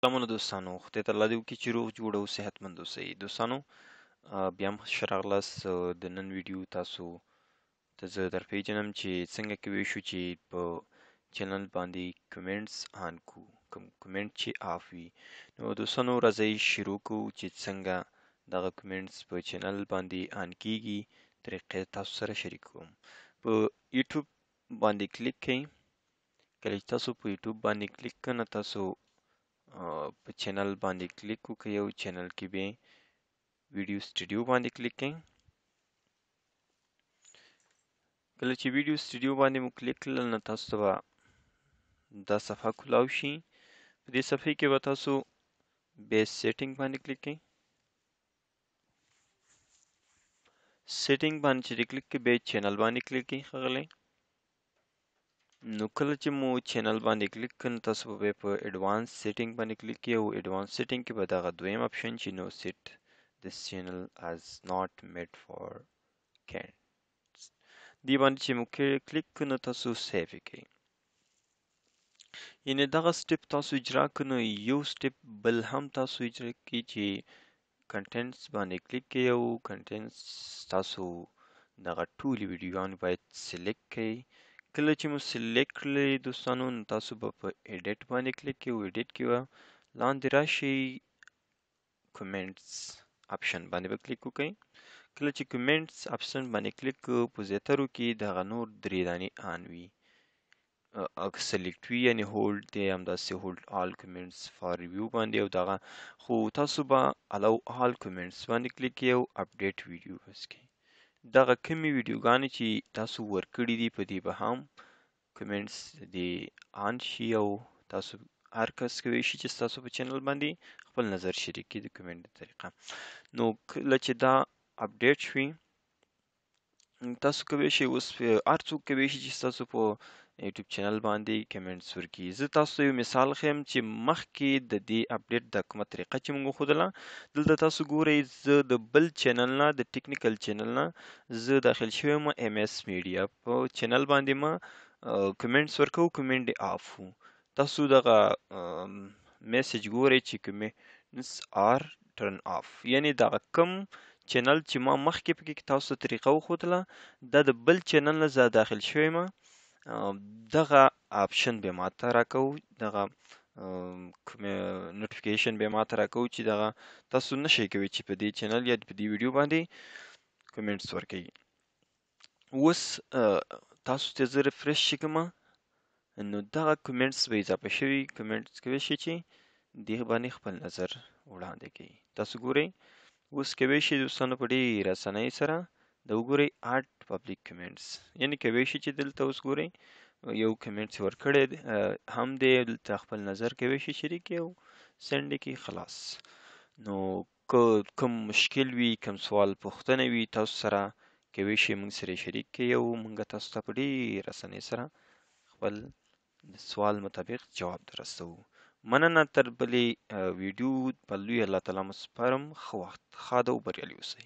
سلامونه دوستانو، خدای ته الله دې وکړي چې روغ جوړ او صحتمند اوسئ. دوستانو بیا هم ښه راغلاست. د نن ویډیو تاسو ته زه در پیژنم چې څنګه کولی شو چې په چینل باندې کمنټس آن کو، کوم کمنټ چې آف وي. نو دوستانو راځئ شروع کوو چې څنګه دغه کمنټس په چینل باندې آن کیږي. طریقې تاسو سره شریک کوم. په یوټیوب باندې کلیک کړئ. کله چې تاسو په یوټیوب باندې کلیک کړئ نو تاسو په چینل باندې کلیک وکړئ او چینل کې به ویډیو سټوډیو باندې کلیک کړئ. کله چې ویډیو سټوډیو باندې مو کلیک کړل نو تاسو ته به دا صفحه کولاو شي. په دې صفحې کې به تاسو بیس سیټینګ باندې کلیک کړئ. سیټینګ باندې چې کلیک کړئ بیا چینل باندې کلیک کړئ. ښاغلی نو کله چې مو چینل باندې کلیک کړ نو تاسو به په ایډوانس سیټینګ باندې کلیک کړئ او ایډوانس سیټینګ کې به دغه دویم اپشن چې نو سیټ this channel as not made for cats دی باندې چې مو کلیک کړ نو تاسو سیو کړئ. یعنی دغه سټپ تاسو اجرا کړئ نو یو سټپ بل هم تاسو اجرا کړئ چې کنټینټس باندې کلیک کړئ او کنټینټس تاسو دغه ټولې ویډیوګانې باید سلیکټ کړئ. کله چې مو سلیکټ کړئ دوستانو نو تاسو به په ایډیټ باندې کلیک کړئ او ایډیټ کې به لاندې راشئ کمنټس اپشن باندې به کلیک وکړئ. کله چې کمنټس اپشن باندې کلیک کړو په زیاترو کې دغه نور درې دانې آن وي، سلیکټ وي یعنی هولډ دی، همداسې هولډ آل کمنټس فار ریویو باندې او دغه، خو تاسو به الاو آل کمنټس باندې کلیک کړئ او اپډیټ ویډیو بس کړئ. دغه کمې ویډیوګانې چې تاسو ورکړي دي په دې به هم کمنټس دې آن شي او تاسو هر کس کولی شي چې ستاسو په چینل باندې خپل نظر شریک کړي د کمنټ په طریقه. نو کله چې دا اپډیټ شوي تاسو کولی شئ اوس هر څوک کولی شي چې ستاسو په یوټیوب چینل باندې کمنټس ورکړي. زه تاسو ته یو مثال ښیم چې مخکې د دې اپډیټ د کومه طریقه چې موږ وښودله، دلته تاسو ګورئ زه د بل چینل نه، د ټیکنیکل چینل نه زه داخل شوی یم ایم ایس میډیا په چینل باندې ما کمنټس ورکوو، کمنټ یې آف و. تاسو دغه میسج ګورئ چې کمنټس آر ټرن آف، یعنی دغه کم چینل چې ما مخکې پکې تاسو ته طریقه وښودله دا د بل چینل نه زه داخل شوی یم، دغه آپشن به ماته راکوو، دغه نوټیفیکیشن به ماته راکوو چې دغه تاسو نشئ کوئ چې په دې چینل یا په دې ویډیو باندې کمنټس ورکوئ. اوس تاسو ته زه ریفریش چې کومه نو دغه کمنټس به اضافه شوي کمنټس کولی شئ چې دې باندې خپل نظر وړاندې کړئ. تاسو ګورئ اوس کولی شئ دوستانو په ډېره اسانۍ سره د وګورئ اډ پبلیک کمنټس، یعنی کولی شئ چې دلته اوس ګورئ یو کمنټس ورکړی هم دی، دلته خپل نظر کولی شئ شریک کړئ او سینډ یې کړئ خلاص. نو که کوم مشکل وي، کوم سوال پوښتنه وي تاسو سره کولی شئ موږ سره شریک کړئ او موږ تاسو ته په ډېره اسانۍ سره خپل د سوال مطابق جواب در رسوو. مننه تر بلې ویډیو په لوی الله تعالی مو سپارم. ښه وخت، ښاده او بریالي اوسئ.